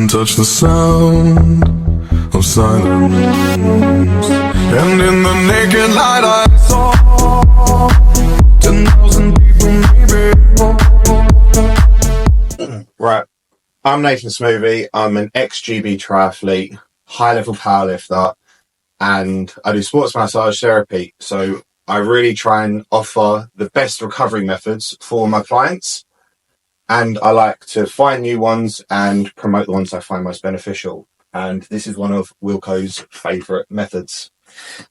can touch the sound of silence, and in the naked light I saw 10,000 people, maybe. Right, I'm Nathan Smoothie. I'm an ex-GB triathlete, high-level powerlifter, and I do sports massage therapy. So I really try and offer the best recovery methods for my clients, and I like to find new ones and promote the ones I find most beneficial. And this is one of Wilko's favourite methods.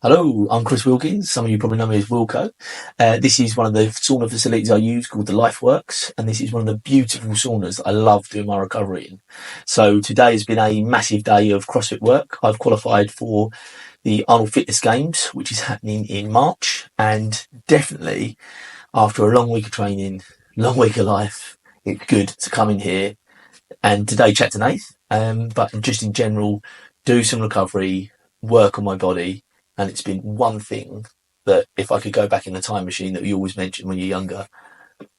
Hello, I'm Chris Wilkins. Some of you probably know me as Wilko. This is one of the sauna facilities I use called the Lifeworks, and this is one of the beautiful saunas that I love doing my recovery in. So today has been a massive day of CrossFit work. I've qualified for the Arnold Fitness Games, which is happening in March, and definitely after a long week of training, long week of life, it's good to come in here and today chat to Nath, but just in general, do some recovery, work on my body. And it's been one thing that if I could go back in the time machine that you always mention when you're younger,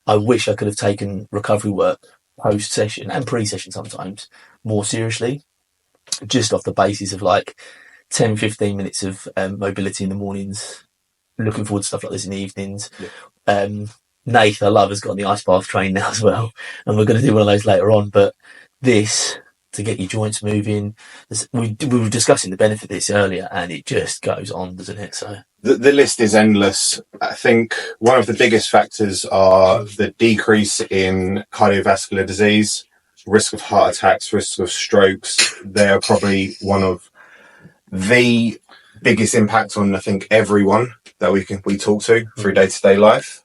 I wish I could have taken recovery work post-session and pre-session sometimes more seriously, just off the basis of like 10, 15 minutes of mobility in the mornings, looking forward to stuff like this in the evenings. Yeah. Nath, I love, has got on the ice bath train now as well, and we're going to do one of those later on, but this, to get your joints moving. We were discussing the benefit of this earlier, and it just goes on, doesn't it? So the list is endless. I think one of the biggest factors are the decrease in cardiovascular disease, risk of heart attacks, risk of strokes. They are probably one of the biggest impacts on, I think, everyone that we talk to through day-to-day life.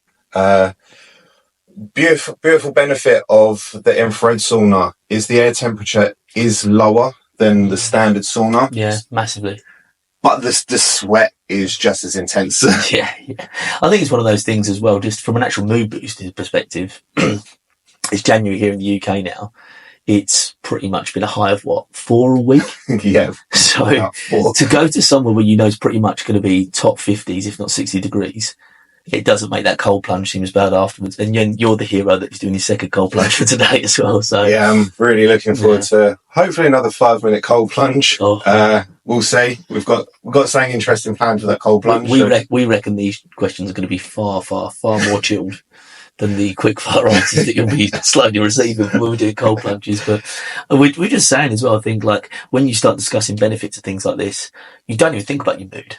Beautiful benefit of the infrared sauna is the air temperature is lower than the standard sauna. Yeah, massively. But the sweat is just as intense. Yeah. I think it's one of those things as well, just from an actual mood boosting perspective. It's January here in the UK now. It's pretty much been a high of 4 a week? Yeah. So to go to somewhere where you know it's pretty much going to be top 50s, if not 60 degrees, it doesn't make that cold plunge seem as bad afterwards. And you're the hero that is doing his second cold plunge for today as well. So yeah, I'm really looking forward to hopefully another 5-minute cold plunge. We'll see. We've got something interesting planned for that cold plunge. We reckon these questions are going to be far more chilled than the quick fire answers that you'll be slowly receiving when we're doing cold plunges. But we're just saying as well, I think, like, when you start discussing benefits of things like this, you don't even think about your mood.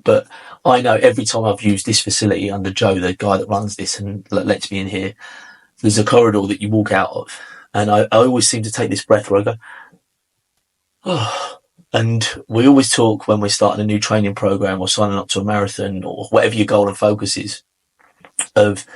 But I know every time I've used this facility under Joe, the guy that runs this and lets me in here, there's a corridor that you walk out of. And I always seem to take this breath where I go, oh. And we always talk when we're starting a new training program or signing up to a marathon or whatever your goal and focus is, of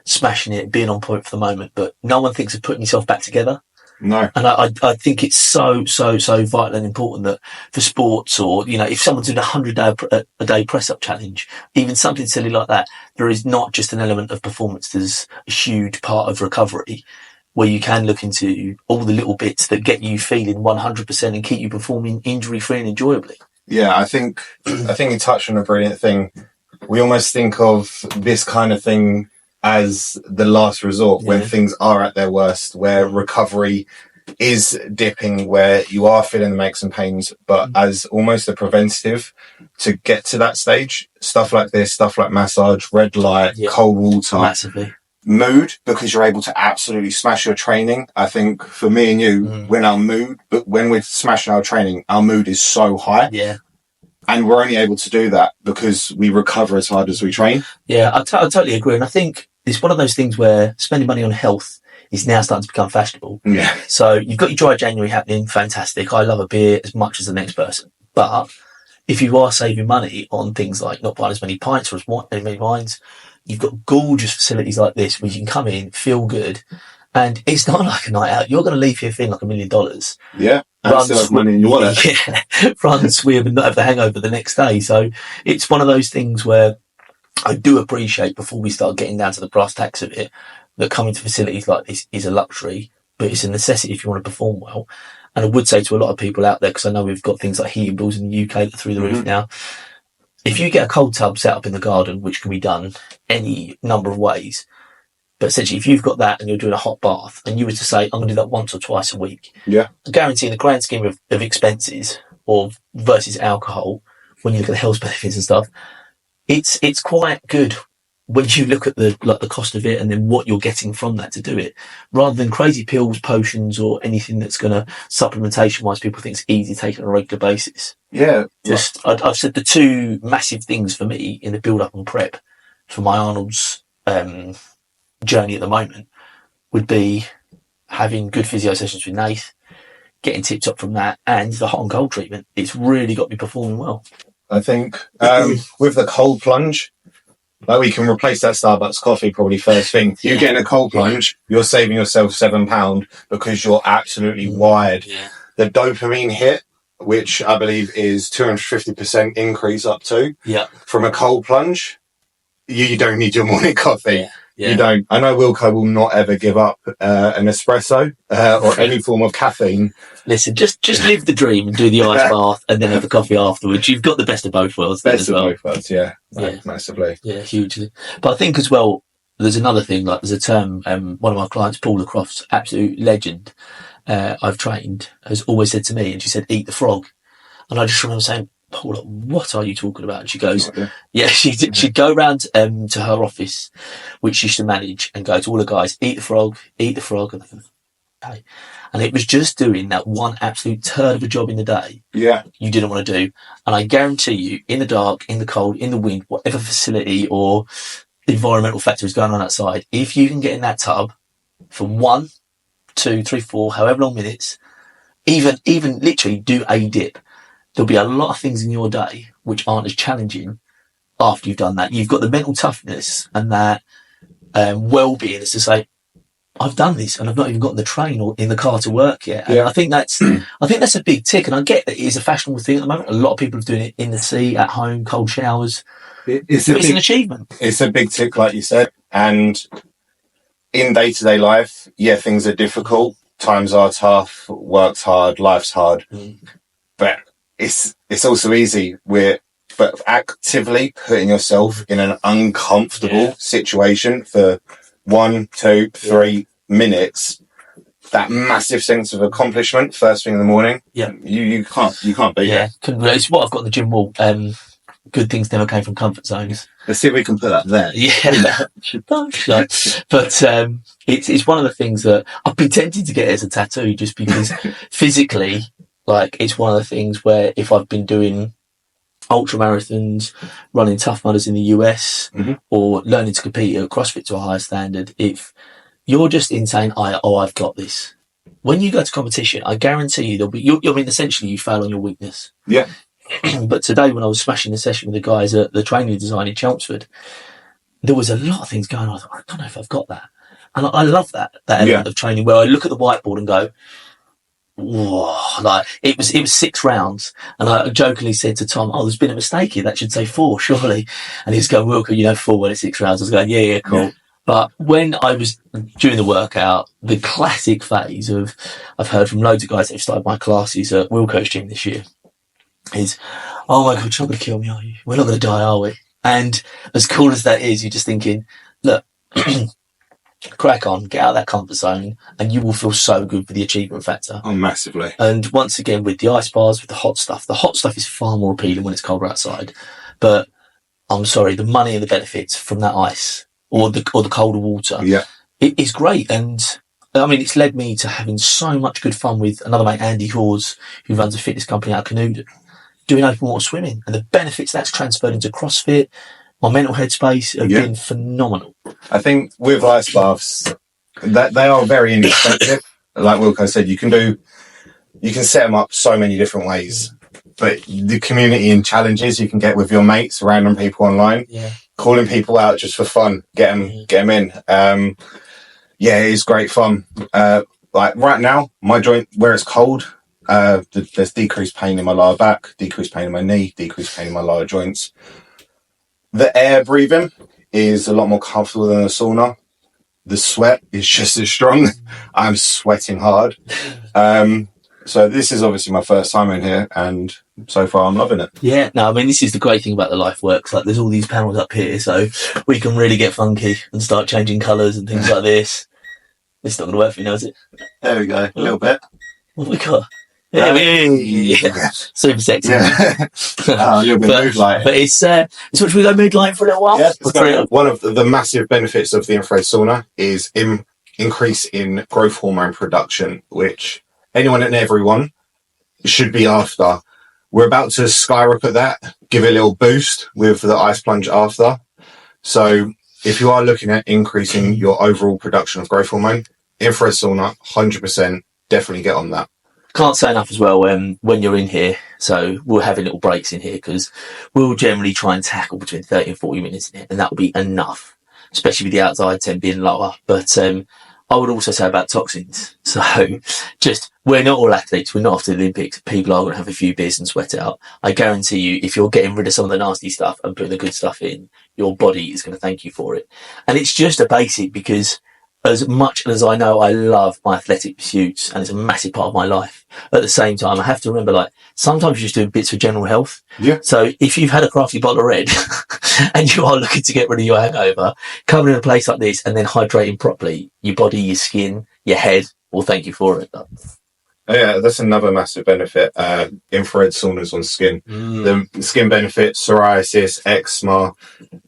smashing it, being on point for the moment. But no one thinks of putting yourself back together. No. And I think it's so vital and important that for sports, or, you know, if someone's doing 100-day press-up challenge, even something silly like that, there is not just an element of performance. There's a huge part of recovery where you can look into all the little bits that get you feeling 100% and keep you performing injury-free and enjoyably. Yeah, I think you touched on a brilliant thing. We almost think of this kind of thing as the last resort when things are at their worst, where recovery is dipping, where you are feeling the aches and pains, but as almost a preventative to get to that stage. Stuff like this, stuff like massage, red light, cold water, massively. Mood, because you're able to absolutely smash your training. I think for me and you, when we're smashing our training, our mood is so high. Yeah. And we're only able to do that because we recover as hard as we train. Yeah, I totally agree. And I think it's one of those things where spending money on health is now starting to become fashionable. Yeah. So you've got your dry January happening. Fantastic. I love a beer as much as the next person. But if you are saving money on things like not buying as many pints or as many wines, you've got gorgeous facilities like this where you can come in, feel good. And it's not like a night out. You're going to leave here feeling like $1 million. Yeah. And still have money in your wallet. Yeah. Run, swim, and not have the hangover the next day. So it's one of those things where I do appreciate, before we start getting down to the brass tacks of it, that coming to facilities like this is a luxury, but it's a necessity if you want to perform well. And I would say to a lot of people out there, because I know we've got things like heating bills in the UK that are through the roof now, if you get a cold tub set up in the garden, which can be done any number of ways, But essentially, if you've got that and you're doing a hot bath and you were to say, I'm going to do that once or twice a week, Yeah. I guarantee in the grand scheme of expenses or versus alcohol, when you look at the health benefits and stuff, it's quite good when you look at the cost of it and then what you're getting from that to do it, rather than crazy pills, potions, or anything that's going to supplementation wise. People think it's easy to take on a regular basis. Yeah. I've said the two massive things for me in the build up and prep for my Arnold's journey at the moment would be having good physio sessions with Nath, getting tipped up from that, and the hot and cold treatment. It's really got me performing well. I think with the cold plunge, like we can replace that Starbucks coffee probably first thing. You get in a cold plunge, you're saving yourself £7 because you're absolutely wired. Yeah. The dopamine hit, which I believe is 250% increase up to from a cold plunge, you don't need your morning coffee. Yeah. Yeah. You don't. I know Wilko will not ever give up an espresso or any form of caffeine. Listen, just live the dream and do the ice bath and then have the coffee afterwards. You've got the best of both worlds. Best of both worlds, yeah. Massively. Yeah, hugely. But I think as well, there's another thing, like there's a term, one of my clients, Paula Crofts, absolute legend, I've trained, has always said to me, and she said, eat the frog. And I just remember saying, Paula, what are you talking about? And she goes, she'd go round to her office, which she used to manage, and go to all the guys, eat the frog. And they go, okay. And it was just doing that one absolute turd of a job in the day. Yeah. You didn't want to do. And I guarantee you, in the dark, in the cold, in the wind, whatever facility or environmental factor is going on outside, if you can get in that tub for 1, 2, 3, 4, however long minutes, even literally do a dip, there'll be a lot of things in your day which aren't as challenging after you've done that. You've got the mental toughness and that well-being is to say, I've done this and I've not even gotten the train or in the car to work yet. And I think that's a big tick. And I get that it is a fashionable thing at the moment. A lot of people are doing it in the sea, at home, cold showers. It's an achievement. It's a big tick, like you said. And in day-to-day life, things are difficult. Times are tough. Work's hard. Life's hard. But it's also easy. But actively putting yourself in an uncomfortable situation for 1, 2, 3 minutes, that massive sense of accomplishment first thing in the morning. Yeah, you can't beat it. It's what I've got on the gym wall. Good things never came from comfort zones. Let's see if we can put that there. But it's one of the things that I've been tempted to get as a tattoo, just because physically, like, it's one of the things where if I've been doing ultra marathons, running Tough Mudders in the US, or learning to compete at CrossFit to a higher standard, if you're just in saying, I've got this. When you go to competition, I guarantee you there'll be, essentially you fail on your weakness. Yeah. But today when I was smashing the session with the guys at the training design in Chelmsford, there was a lot of things going on. I thought, I don't know if I've got that. And I love that element of training where I look at the whiteboard and go, whoa, like it was 6 rounds, and I jokingly said to Tom, there's been a mistake here, that should say 4 surely, and he's going, Wilko, 4 when it's 6 rounds. I was going, yeah, cool. Yeah. But when I was doing the workout, the classic phase of, I've heard from loads of guys that have started my classes at Wilko's gym this year, is, oh my God, you're not going to kill me, are you? We're not going to die, are we? And as cool as that is, you're just thinking, look, crack on, get out of that comfort zone, and you will feel so good for the achievement factor. Oh, massively. And once again, with the ice bars, with the hot stuff is far more appealing when it's colder outside. But I'm sorry, the money and the benefits from that ice or the colder water, it is great. And I mean, it's led me to having so much good fun with another mate, Andy Hawes, who runs a fitness company out of Canooda, doing open water swimming, and the benefits that's transferred into CrossFit. My mental headspace have been phenomenal. I think with ice baths, that they are very inexpensive. Like Wilko said, you can set them up so many different ways. But the community and challenges you can get with your mates, random people online, calling people out just for fun, get them in. It is great fun. Like right now, my joint, where it's cold, there's decreased pain in my lower back, decreased pain in my knee, decreased pain in my lower joints. The air breathing is a lot more comfortable than a sauna. The sweat is just as strong. I'm sweating hard. So this is obviously my first time in here, and so far I'm loving it. Yeah, no, I mean, this is the great thing about the Lifeworks. Like, there's all these panels up here, so we can really get funky and start changing colours and things like this. It's not going to work for you now, is it? There we go, a little bit. What have we got? Yeah. Super sexy. Yeah. A little bit of mood light. But it's what we go mood light for a little while. Yeah, one of the massive benefits of the infrared sauna is increase in growth hormone production, which anyone and everyone should be after. We're about to skyrocket that, give it a little boost with the ice plunge after. So if you are looking at increasing your overall production of growth hormone, infrared sauna, 100%, definitely get on that. Can't say enough as well when you're in here. So we're having little breaks in here because we'll generally try and tackle between 30 and 40 minutes in here, and that will be enough, especially with the outside temp being lower. But I would also say about toxins. So just, we're not all athletes. We're not off to the Olympics. People are going to have a few beers and sweat it out. I guarantee you, if you're getting rid of some of the nasty stuff and putting the good stuff in, your body is going to thank you for it. And it's just a basic, because as much as I know I love my athletic pursuits and it's a massive part of my life, at the same time, I have to remember, like, sometimes you're just doing bits for general health. Yeah. So if you've had a crafty bottle of red and you are looking to get rid of your hangover, coming in a place like this and then hydrating properly, your body, your skin, your head will thank you for it. Yeah, that's another massive benefit. Infrared saunas on skin. The skin benefits, psoriasis, eczema,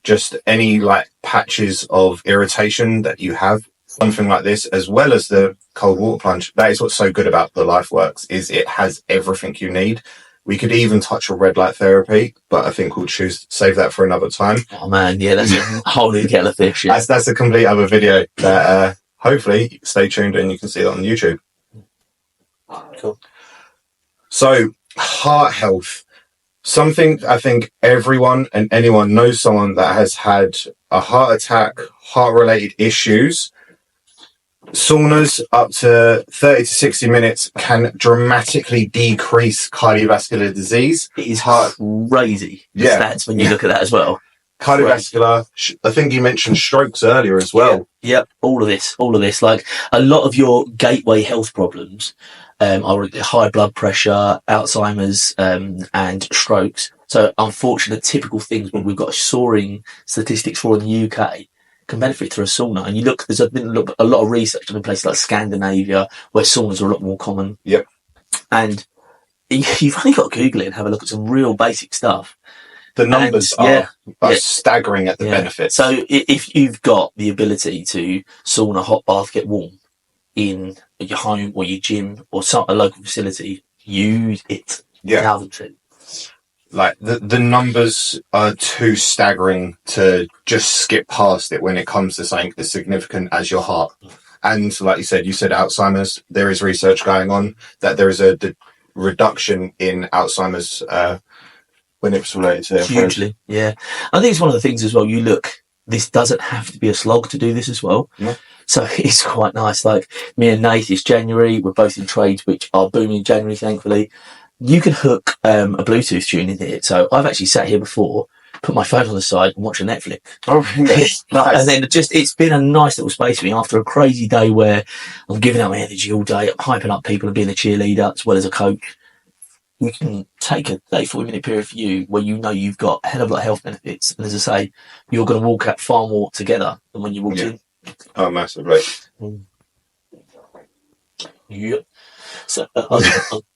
just any like patches of irritation that you have. Something like this, as well as the cold water plunge. That is what's so good about the Lifeworks, is it has everything you need. We could even touch on red light therapy, but I think we'll save that for another time. Oh man, yeah, that's a whole new kettle of fish. Yeah. That's a complete other video that hopefully stay tuned and you can see that on YouTube. Cool. So, heart health. Something I think everyone and anyone knows someone that has had a heart attack, heart-related issues. Saunas up to 30 to 60 minutes can dramatically decrease cardiovascular disease. It is crazy. Yeah. Stats when you look at that as well. Cardiovascular, I think you mentioned strokes earlier as well. Yep, all of this. Like, a lot of your gateway health problems are high blood pressure, Alzheimer's, and strokes. So unfortunate, typical things when we've got soaring statistics for in the UK can benefit through a sauna. And you look, there's been a lot of research done in places like Scandinavia where saunas are a lot more common. Yep. And you've only got to Google it and have a look at some real basic stuff. The numbers are staggering at the benefits. So if you've got the ability to sauna, hot bath, get warm in your home or your gym or a local facility, use it. Yeah. 1,000%. Like the numbers are too staggering to just skip past it when it comes to something as significant as your heart. And like you said Alzheimer's. There is research going on that there is a reduction in Alzheimer's when it's related to hugely. Yeah, I think it's one of the things as well. You look, this doesn't have to be a slog to do this as well. Yeah. So it's quite nice. Like me and Nate, it's January. We're both in trades which are booming in January, thankfully. You can hook a Bluetooth tune in here. So I've actually sat here before, put my phone on the side and watch a Netflix. Oh, really? Nice. And then it's been a nice little space for me after a crazy day where I'm giving out my energy all day. I'm hyping up people and being a cheerleader as well as a coach. You can take a 40-minute period for you where you know you've got a hell of a lot of health benefits. And as I say, you're going to walk out far more together than when you walked in. Oh, massively. Yep.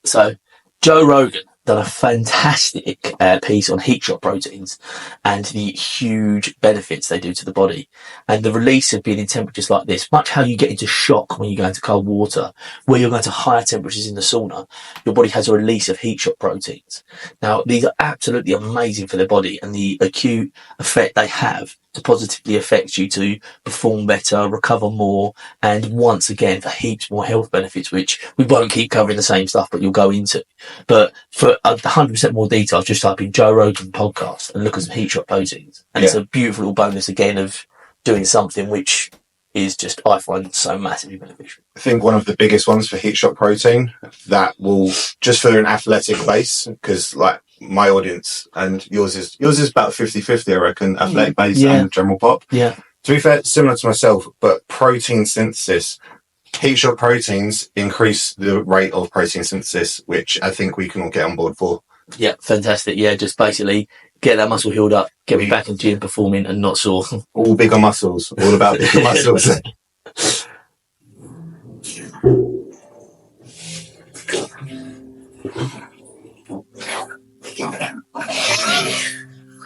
So Joe Rogan done a fantastic piece on heat shock proteins and the huge benefits they do to the body, and the release of being in temperatures like this, much how you get into shock when you go into cold water, where you're going to higher temperatures in the sauna, your body has a release of heat shock proteins. Now, these are absolutely amazing for the body, and the acute effect they have to positively affect you to perform better, recover more, and once again for heaps more health benefits, which we won't keep covering the same stuff, but you'll go into. But for 100% more details, just type in Joe Rogan podcast and look at some heat shock proteins. And it's a beautiful little bonus again of doing something which is just, I find, so massively beneficial. I think one of the biggest ones for heat shock protein that will, just for an athletic base, because like my audience and yours is about 50-50, I reckon, athletic base and general pop. Yeah. To be fair, similar to myself, but protein synthesis, heat shock proteins increase the rate of protein synthesis, which I think we can all get on board for. Yeah, fantastic. Yeah, just basically get that muscle healed up, get me back in gym performing and not sore. All bigger muscles, all about bigger muscles.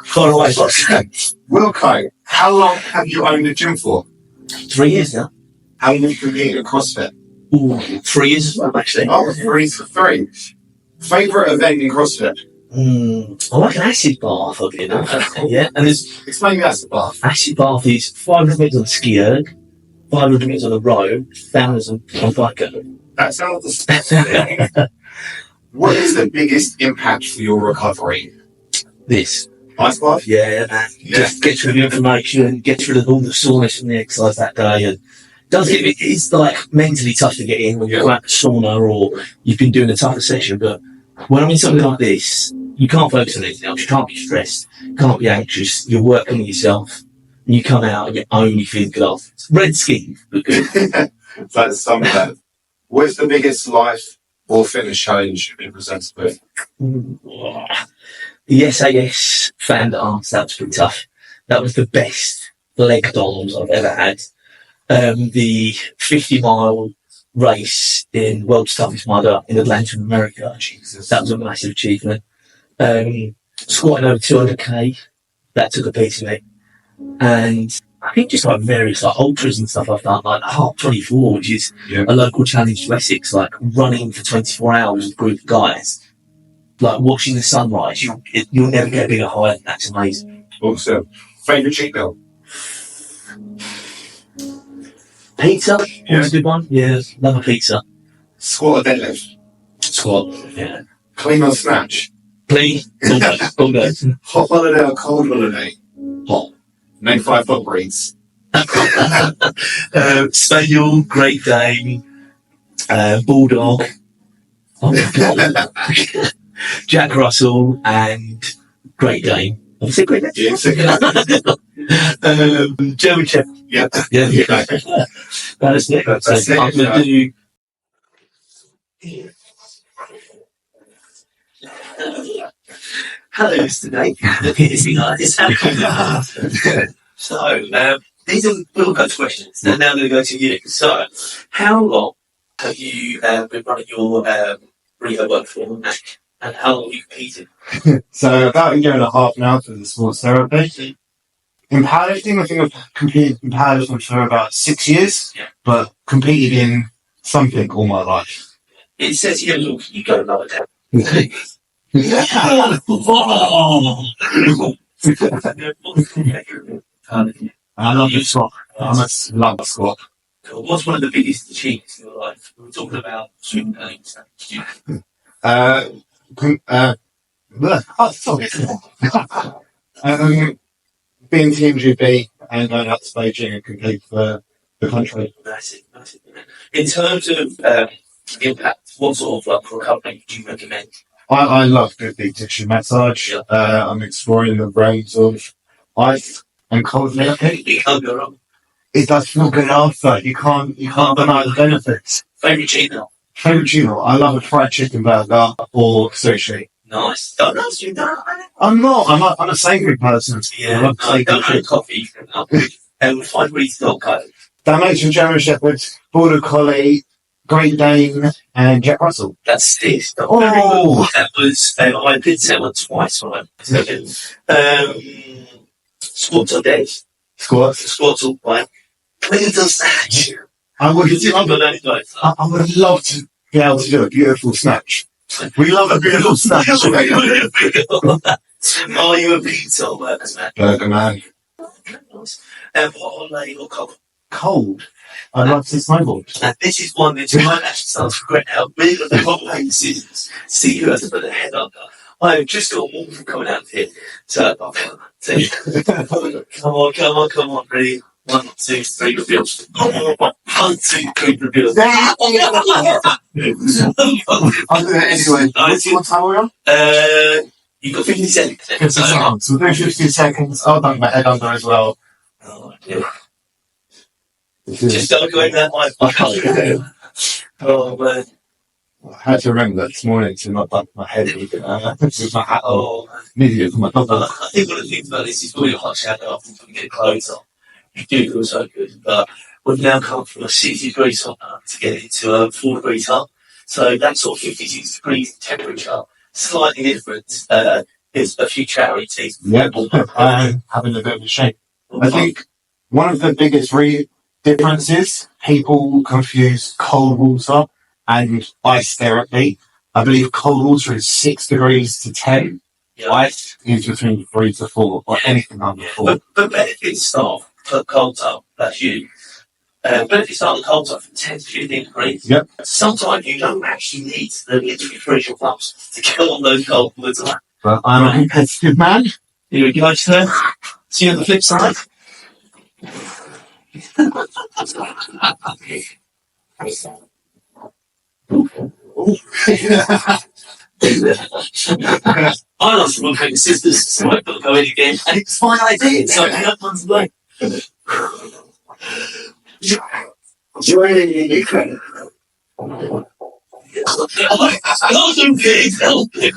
Far away. Wilko, how long have you owned a gym for? 3 years now. How long have you competed at CrossFit? Ooh, 3 years as well, actually. Oh, 3 for 3. Favourite event in CrossFit? I like an acid bath, oddly enough. Yeah, and there's Explain the acid bath. acid bath is 500 metres on a ski erg, 500 metres on a row, 1,000 on bike erg. That sounds disgusting. What is the biggest impact for your recovery? This. Ice bath? Yeah, and just gets rid of the inflammation, gets rid of all the soreness from the exercise that day, and does it's like mentally tough to get in when you're at the sauna or you've been doing a tougher session, but when I'm in something like this, you can't focus on anything else, you can't be stressed, you can't be anxious, you're working with yourself, and you come out and you're only feeling good afterwards. Red skin, but good. That's some of that. What's the biggest life or fitness challenge you've been presented with? The SAS fan dance, that was pretty tough. That was the best leg dons I've ever had. The 50-mile race in World's Toughest Mudder in Atlanta, America. Jesus. That was a massive achievement. Squatting over 200k, that took a piece of me. And I think just like various like ultras and stuff I've done, like Heart 24, which is a local challenge to Essex, like running for 24 hours with a group of guys. Like watching the sunrise, you'll never get a bigger high than that's amazing. Awesome. Favourite cheat meal? Pizza, always a good one. Yeah, love a pizza. Squat or deadlift? Squat, yeah. Clean or snatch? Please, all good. Hot holiday or cold holiday? Hot. Name 5 dog breeds. Spaniel, Great Dane, Bulldog, oh my God. Jack Russell, and Great Dane. Have I said Great Dane? German Shepherd. Yeah. Yeah. That's it. That's it. I'm going to do. Hello, Mr. Dane. So, these are Wilko's questions. And now I'm going to go to you. So, how long have you been running your rehab work for, Mac? And how long have you competed? So about a year and a half now for the sports therapy. In powerlifting, I think I've competed in powerlifting for about 6 years, but competed in something all my life. It says here, look, you go another down. I love the squat. I must love the squat. What's one of the biggest achievements in your life? We were talking about swim games. Being Team GB and going out to Beijing and compete for the country. Massive. In terms of impact, what sort of like recovery do you recommend? I love good deep tissue massage. I'm exploring the range of ice and cold therapy. You can't go wrong. It does feel good after. You can't deny the benefits. Favourite cheat meal? Favourite meal? I love a fried chicken burger or sushi. Nice. Donuts, you don't. I'm a savoury person. Yeah, I love I don't have coffee. And find where he's not going. Dalmatian German Shepherd, Border Collie, Great Dane, and Jack Russell. That's this. Oh! That was, I did say one twice, right? Squats or days? Squats all right. When it does snatch. I would love to be able to do a beautiful snatch. We love a beautiful snatch. Are you a pizza or burger man? Burger man. Nice. Hot or Leigh or cold? Cold. I'd love to snowboard. And this is one that you might actually start to regret now. We're going to pop decisions. See who has to put their head under. I've just got one from coming out of here. So, come on. Ready? 1, 2, 3, reveals. 1, 2, 3, reveals. I'll do it anyway. What time are we on? You've got 50 seconds. 50 seconds. We'll do 50 seconds. I'll dunk my head under as well. Oh, dear. Just don't go in that way. Oh man. I had to remember that this morning to not bump my head with my hat on. Immediately for my dog. I think one of the things about this is when you're hot shower after you get clothes on, you do feel so good. But we've now come from a 60 degrees sauna to get into a 4 degrees hot. So that sort of 56 degrees temperature, slightly different. There's a few charities. Yep, I'm having a bit of a shake. I think one of the biggest differences, people confuse cold water and ice therapy. I believe cold water is 6 degrees to 10. Yeah. Ice is between 3 to 4, or anything under 4. But benefits start for cold tub, that's you. Benefits start the cold tub from 10 to 15 degrees. Yep. Sometimes you don't actually need the literally freeze your pumps to get on those cold water. But I'm a competitive man. Here we go, sir. See you on the flip side. I lost from having sisters, so I've got to go in again. And it's my idea, so I have one to blame. Help him, please, help him.